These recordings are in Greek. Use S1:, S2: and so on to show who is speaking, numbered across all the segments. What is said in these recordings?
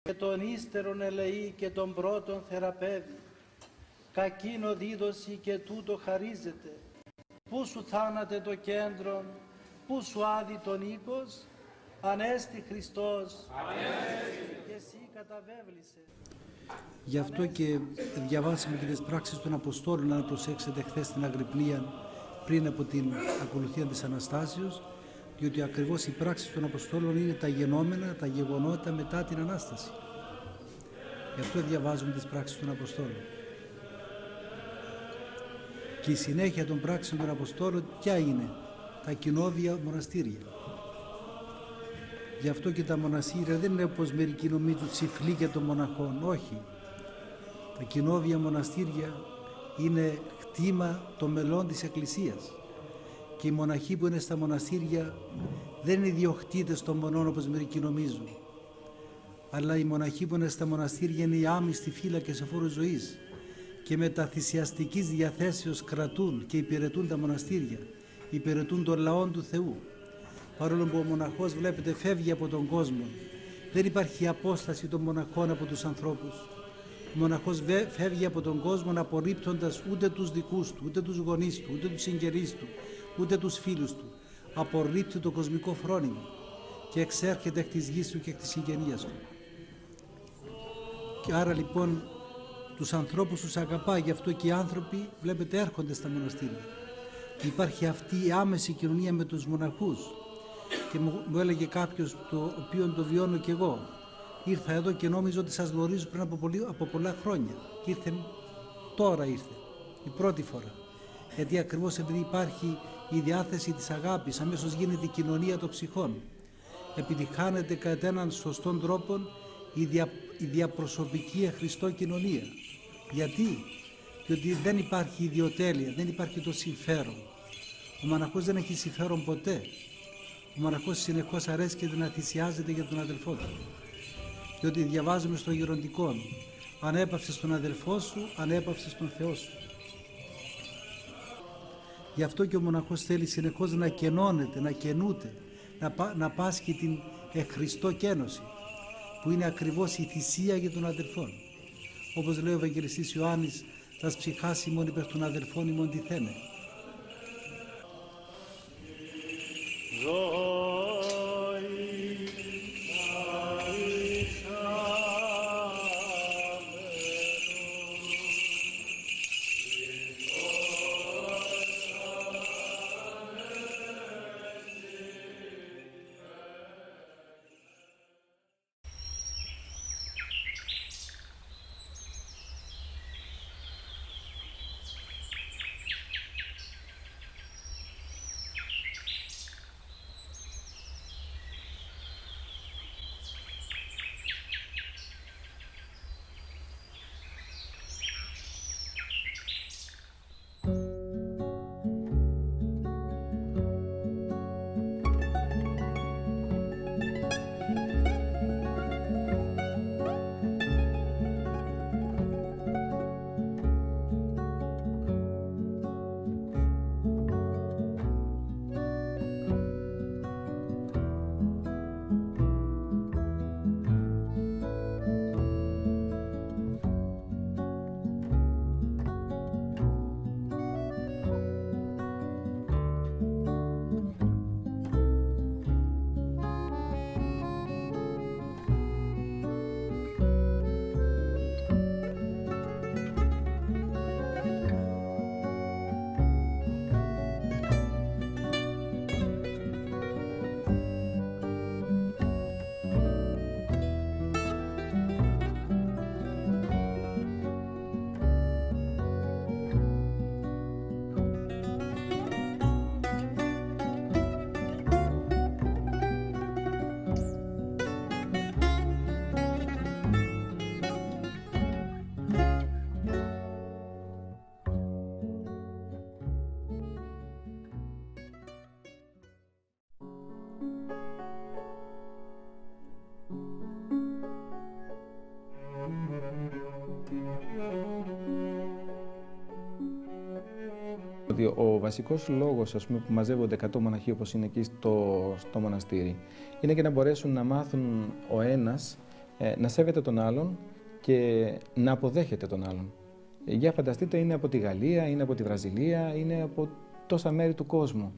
S1: και τον ύστερον ελεή και τον πρώτον θεραπεύει. Κακίνο δίδωση και τούτο χαρίζεται. Πού σου θάνατε το κέντρο, πού σου άδει τον οίκος, Ανέστη Χριστός, και εσύ καταβέβλησε.
S2: Γι' αυτό και διαβάσαμε και τις πράξεις των Αποστόλων, αν προσέξετε χθες στην Αγρυπνία, πριν από την ακολουθία της Αναστάσεως, διότι ακριβώς οι πράξεις των Αποστόλων είναι τα γενόμενα, τα γεγονότα μετά την Ανάσταση. Γι' αυτό διαβάζουμε τις πράξεις των Αποστόλων. Και η συνέχεια των πράξεων των Αποστόλων ποια είναι? Τα κοινόβια μοναστήρια. Γι' αυτό και τα μοναστήρια δεν είναι όπως μερικοί νομίζουν τσιφλίκια των μοναχών. Όχι. Τα κοινόβια μοναστήρια είναι κτήμα των μελών της Εκκλησίας. Και οι μοναχοί που είναι στα μοναστήρια δεν είναι ιδιοκτήτες των μονών όπως μερικοί νομίζουν. Αλλά οι μοναχοί που είναι στα μοναστήρια είναι οι άμυστοι φύλακες εφόρου ζωής και μεταθυσιαστικής διαθέσεως κρατούν και υπηρετούν τα μοναστήρια, υπηρετούν τον λαό του Θεού. Παρόλο που ο μοναχός, βλέπετε, φεύγει από τον κόσμο, δεν υπάρχει απόσταση των μοναχών από τους ανθρώπους. Ο μοναχός φεύγει από τον κόσμο απορρίπτοντας ούτε τους δικούς του, ούτε τους γονείς του, ούτε τους συγγενείς του, ούτε τους φίλους του. Απορρίπτει το κοσμικό φρόνημα και εξέρχεται εκ της γης του και εκ της συγγενείας του. Και άρα λοιπόν τους ανθρώπους τους αγαπάει, γι' αυτό και οι άνθρωποι, βλέπετε, έρχονται στα μοναστήρια. Υπάρχει αυτή η άμεση κοινωνία με τους μοναχούς. Και μου έλεγε κάποιος, το οποίο το βιώνω κι εγώ, ήρθα εδώ και νόμιζα ότι σας γνωρίζω πριν από πολλά χρόνια. Και τώρα ήρθε, η πρώτη φορά. Γιατί ακριβώς επειδή υπάρχει η διάθεση της αγάπης, αμέσως γίνεται η κοινωνία των ψυχών. Επιτυχάνεται κατά έναν σωστόν τρόπο η διαπροσωπική Χριστό κοινωνία. Γιατί? Διότι δεν υπάρχει ιδιοτέλεια, δεν υπάρχει το συμφέρον. Ο μοναχός δεν έχει συμφέρον ποτέ. Ο μοναχός συνεχώς αρέσκεται να θυσιάζεται για τον αδελφό του. Διότι διαβάζουμε στο γεροντικό, ανέπαυσες τον αδελφό σου, ανέπαυσες τον Θεό σου. Γι' αυτό και ο μοναχός θέλει συνεχώς να κενώνεται, να καινούται, να πάσχει την Χριστό κένωση, που είναι ακριβώς η θυσία για τον αδελφόν. Όπως λέει ο Ευαγγελιστής Ιωάννης, τας ψυχάς ημών υπέρ των αδελφών ημών τιθένε.
S3: Ο βασικός λόγος, ας πούμε, που μαζεύονται 100 μοναχοί όπως είναι εκεί στο μοναστήρι, είναι και να μπορέσουν να μάθουν ο ένας να σέβεται τον άλλον και να αποδέχεται τον άλλον. Για φανταστείτε, είναι από τη Γαλλία, είναι από τη Βραζιλία, είναι από τόσα μέρη του κόσμου,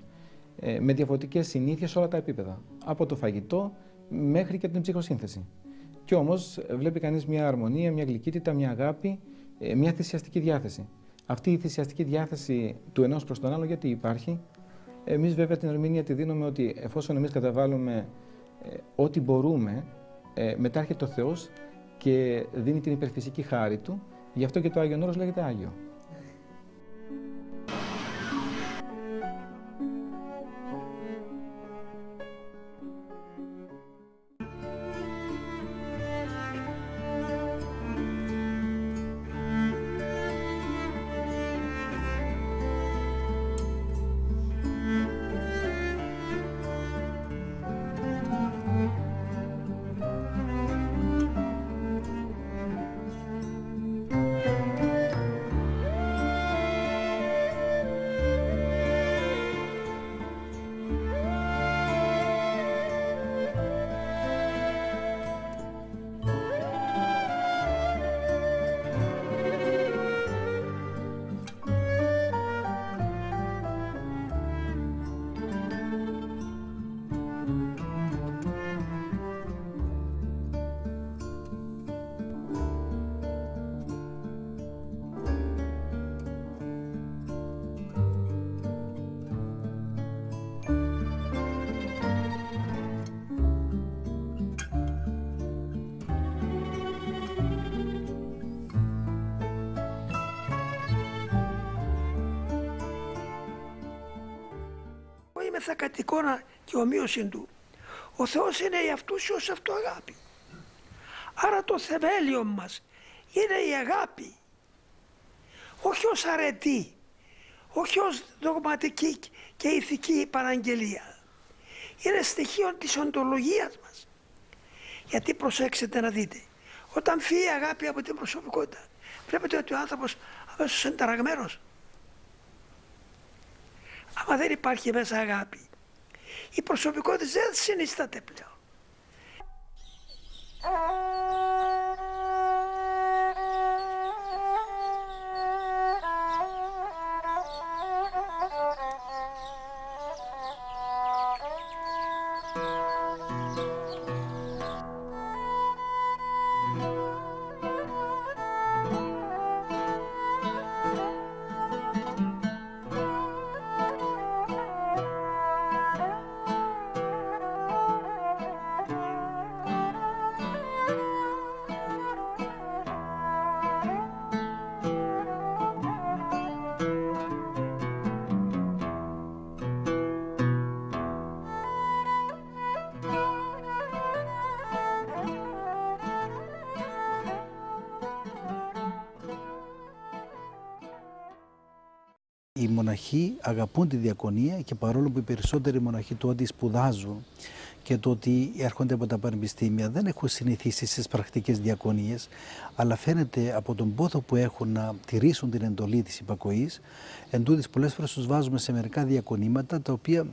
S3: με διαφορετικές συνήθειες σε όλα τα επίπεδα, από το φαγητό μέχρι και την ψυχοσύνθεση. Κι όμως βλέπει κανείς μια αρμονία, μια γλυκύτητα, μια αγάπη, μια θυσιαστική διάθεση. Αυτή η θυσιαστική διάθεση του ενός προς τον άλλο, γιατί υπάρχει. Εμείς βέβαια την ερμηνεία τη δίνουμε ότι εφόσον εμείς καταβάλουμε ό,τι μπορούμε, μετά έρχεται ο Θεός και δίνει την υπερφυσική χάρη Του. Γι' αυτό και το Άγιον Όρος λέγεται Άγιο.
S4: Είμεθα κατ' εικόνα και ομοίωση του. Ο Θεός είναι η αυτούσιος αυτοαγάπη. Άρα το θεμέλιο μας είναι η αγάπη. Όχι ως αρετή, όχι ως δογματική και ηθική παραγγελία. Είναι στοιχείο της οντολογίας μας. Γιατί προσέξτε να δείτε, όταν φύγει η αγάπη από την προσωπικότητα, βλέπετε ότι ο άνθρωπος αμέσως είναι ταραγμένος. Άμα δεν υπάρχει μέσα αγάπη, η προσωπικότητα δεν συνιστάται πλέον.
S2: Οι μοναχοί αγαπούν τη διακονία και παρόλο που οι περισσότεροι μοναχοί το ότι σπουδάζουν και το ότι έρχονται από τα πανεπιστήμια δεν έχουν συνηθίσει στις πρακτικές διακονίες, αλλά φαίνεται από τον πόθο που έχουν να τηρήσουν την εντολή της υπακοής. Εν τούτοις πολλές φορές τους βάζουμε σε μερικά διακονήματα τα οποία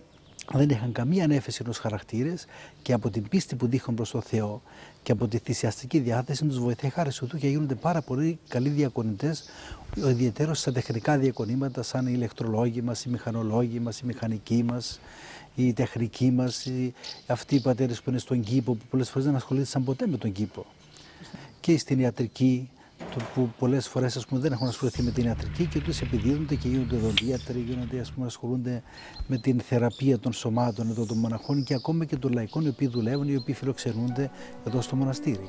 S2: δεν είχαν καμία ανέφεση ως χαρακτήρες και από την πίστη που δείχνουν προς το Θεό και από τη θυσιαστική διάθεση τους βοηθάει χάρη σου του και γίνονται πάρα πολύ καλοί διακονητές, ιδιαιτέρως στα τεχνικά διακονήματα σαν οι ηλεκτρολόγοι μας, οι μηχανολόγοι μας, οι μηχανικοί μας, οι τεχνικοί μας, αυτοί οι πατέρες που είναι στον κήπο που πολλές φορές δεν ασχολήθηκαν ποτέ με τον κήπο. Και στην ιατρική, που πολλές φορές δεν έχουν ασχοληθεί με την ιατρική και τους επιδίδονται και γίνονται οδοντίατροι, γίνονται, ασχολούνται με την θεραπεία των σωμάτων εδώ των μοναχών και ακόμα και των λαϊκών οι οποίοι δουλεύουν, οι οποίοι φιλοξενούνται εδώ στο μοναστήρι.